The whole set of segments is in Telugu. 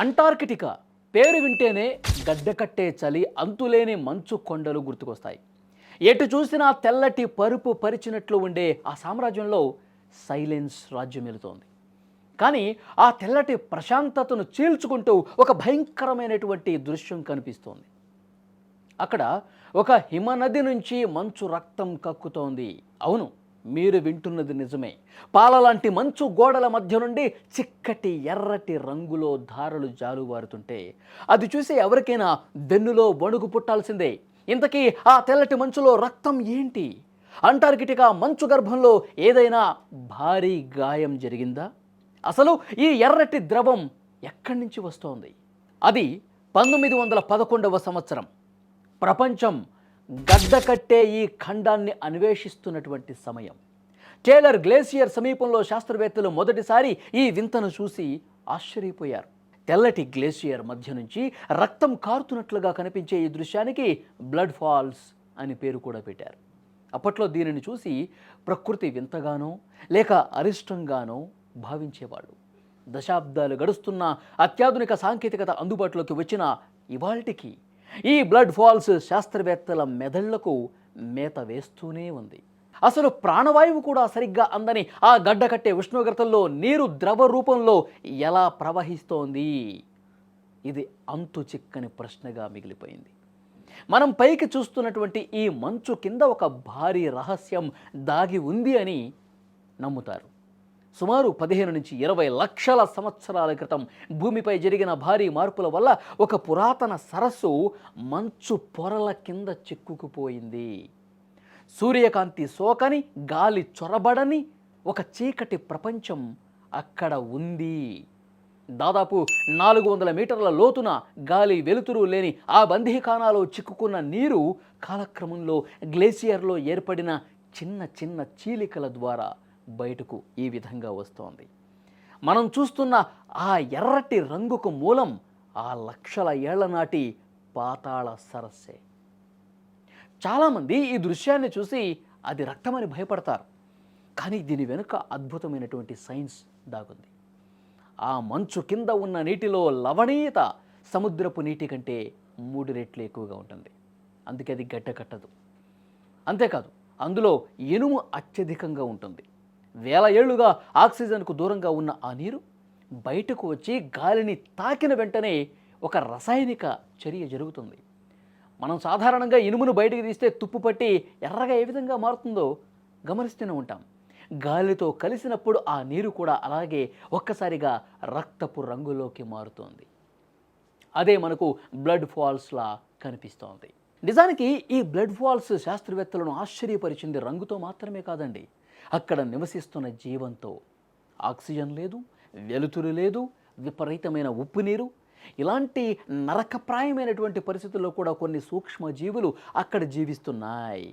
అంటార్కిటికా పేరు వింటేనే గడ్డకట్టే చలి, అంతులేని మంచు కొండలు గుర్తుకొస్తాయి. ఎటు చూసినా తెల్లటి పరుపు పరిచినట్లు ఉండే ఆ సామ్రాజ్యంలో సైలెన్స్ రాజ్యమేలుతోంది. కానీ ఆ తెల్లటి ప్రశాంతతను చీల్చుకుంటూ ఒక భయంకరమైనటువంటి దృశ్యం కనిపిస్తోంది. అక్కడ ఒక హిమనది నుంచి మంచు రక్తం కక్కుతోంది. అవును, మీరు వింటున్నది నిజమే. పాలలాంటి మంచు గోడల మధ్య నుండి చిక్కటి ఎర్రటి రంగులో ధారలు జాలువారుతుంటే అది చూసి ఎవరికైనా వెన్నులో వణుకు పుట్టాల్సిందే. ఇంతకీ ఆ తెల్లటి మంచులో రక్తం ఏంటి? అంటార్కిటికా మంచు గర్భంలో ఏదైనా భారీ గాయం జరిగిందా? అసలు ఈ ఎర్రటి ద్రవం ఎక్కడి నుంచి వస్తోంది? అది 1911వ సంవత్సరం. ప్రపంచం గడ్డకట్టే ఈ ఖండాన్ని అన్వేషిస్తున్నటువంటి సమయం. టేలర్ గ్లేసియర్ సమీపంలో శాస్త్రవేత్తలు మొదటిసారి ఈ వింతను చూసి ఆశ్చర్యపోయారు. తెల్లటి గ్లేసియర్ మధ్య నుంచి రక్తం కారుతున్నట్లుగా కనిపించే ఈ దృశ్యానికి బ్లడ్ ఫాల్స్ అని పేరు కూడా పెట్టారు. అప్పట్లో దీనిని చూసి ప్రకృతి వింతగానో లేక అరిష్టంగానో భావించేవాళ్ళు. దశాబ్దాలు గడుస్తున్న అత్యాధునిక సాంకేతికత అందుబాటులోకి వచ్చిన ఇవాల్టికి ఈ బ్లడ్ ఫాల్స్ శాస్త్రవేత్తల మెదళ్లకు మేత వేస్తూనే ఉంది. అసలు ప్రాణవాయువు కూడా సరిగ్గా అందని ఆ గడ్డకట్టే ఉష్ణోగ్రతల్లో నీరు ద్రవ రూపంలో ఎలా ప్రవహిస్తోంది? ఇది అంతు చిక్కని ప్రశ్నగా మిగిలిపోయింది. మనం పైకి చూస్తున్నటువంటి ఈ మంచు కింద ఒక భారీ రహస్యం దాగి ఉంది అని నమ్ముతారు. సుమారు 15 నుంచి 20 లక్షల సంవత్సరాల క్రితం భూమిపై జరిగిన భారీ మార్పుల వల్ల ఒక పురాతన సరస్సు మంచు పొరల కింద చిక్కుకుపోయింది. సూర్యకాంతి సోకని, గాలి చొరబడని ఒక చీకటి ప్రపంచం అక్కడ ఉంది. దాదాపు 400 మీటర్ల లోతున గాలి వెలుతురు లేని ఆ బందీఖానాలో చిక్కుకున్న నీరు కాలక్రమంలో గ్లేసియర్లో ఏర్పడిన చిన్న చిన్న చీలికల ద్వారా బయటకు ఈ విధంగా వస్తోంది. మనం చూస్తున్న ఆ ఎర్రటి రంగుకు మూలం ఆ లక్షల ఏళ్ల నాటి పాతాళ సరస్సే. చాలామంది ఈ దృశ్యాన్ని చూసి అది రక్తమని భయపడతారు. కానీ దీని వెనుక అద్భుతమైనటువంటి సైన్స్ దాగుంది. ఆ మంచు కింద ఉన్న నీటిలో లవణీయత సముద్రపు నీటి కంటే 3 రెట్లు ఎక్కువగా ఉంటుంది. అందుకే అది గడ్డకట్టదు. అంతేకాదు, అందులో ఇనుము అత్యధికంగా ఉంటుంది. వేల ఏళ్లుగా ఆక్సిజన్కు దూరంగా ఉన్న ఆ నీరు బయటకు వచ్చి గాలిని తాకిన వెంటనే ఒక రసాయనిక చర్య జరుగుతుంది. మనం సాధారణంగా ఇనుమును బయటకు తీస్తే తుప్పు పట్టి ఎర్రగా ఏ విధంగా మారుతుందో గమనిస్తూనే ఉంటాం. గాలితో కలిసినప్పుడు ఆ నీరు కూడా అలాగే ఒక్కసారిగా రక్తపు రంగులోకి మారుతోంది. అదే మనకు బ్లడ్ ఫాల్స్లా కనిపిస్తోంది. నిజానికి ఈ బ్లడ్ ఫాల్స్ శాస్త్రవేత్తలను ఆశ్చర్యపరిచింది రంగుతో మాత్రమే కాదండి, అక్కడ నివసిస్తున్న జీవంతో. ఆక్సిజన్ లేదు, వెలుతురు లేదు, విపరీతమైన ఉప్పు నీరు, ఇలాంటి నరకప్రాయమైనటువంటి పరిస్థితుల్లో కూడా కొన్ని సూక్ష్మజీవులు అక్కడ జీవిస్తున్నాయి.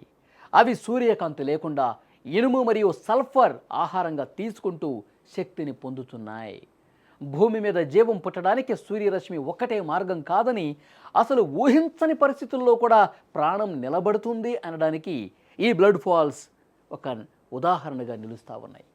అవి సూర్యకాంతి లేకుండా ఇనుము మరియు సల్ఫర్ ఆహారంగా తీసుకుంటూ శక్తిని పొందుతున్నాయి. భూమి మీద జీవం పుట్టడానికి సూర్యరశ్మి ఒక్కటే మార్గం కాదని, అసలు ఊహించని పరిస్థితుల్లో కూడా ప్రాణం నిలబడుతుంది అనడానికి ఈ బ్లడ్ ఫాల్స్ ఒక ఉదాహరణగా నిలుస్తూ ఉన్నాయి.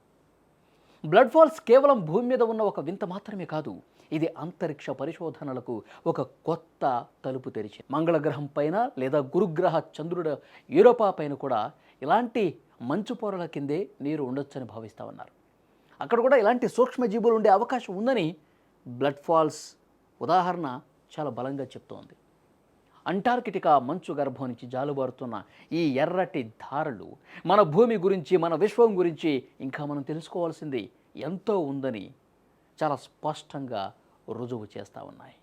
బ్లడ్ ఫాల్స్ కేవలం భూమి మీద ఉన్న ఒక వింత మాత్రమే కాదు, ఇది అంతరిక్ష పరిశోధనలకు ఒక కొత్త తలుపు తెరిచింది. మంగళగ్రహం పైన లేదా గురుగ్రహ చంద్రుడు యూరోపా పైన కూడా ఇలాంటి మంచు పొరల కిందే నీరు ఉండొచ్చని భావిస్తూ ఉన్నారు. అక్కడ కూడా ఇలాంటి సూక్ష్మజీవులు ఉండే అవకాశం ఉందని బ్లడ్ ఫాల్స్ ఉదాహరణ చాలా బలంగా చెప్తోంది. అంటార్కిటికా మంచు గర్భం నుంచి జాలుబారుతున్న ఈ ఎర్రటి ధారలు మన భూమి గురించి, మన విశ్వం గురించి ఇంకా మనం తెలుసుకోవాల్సింది ఎంతో ఉందని చాలా స్పష్టంగా రుజువు చేస్తూ ఉన్నాయి.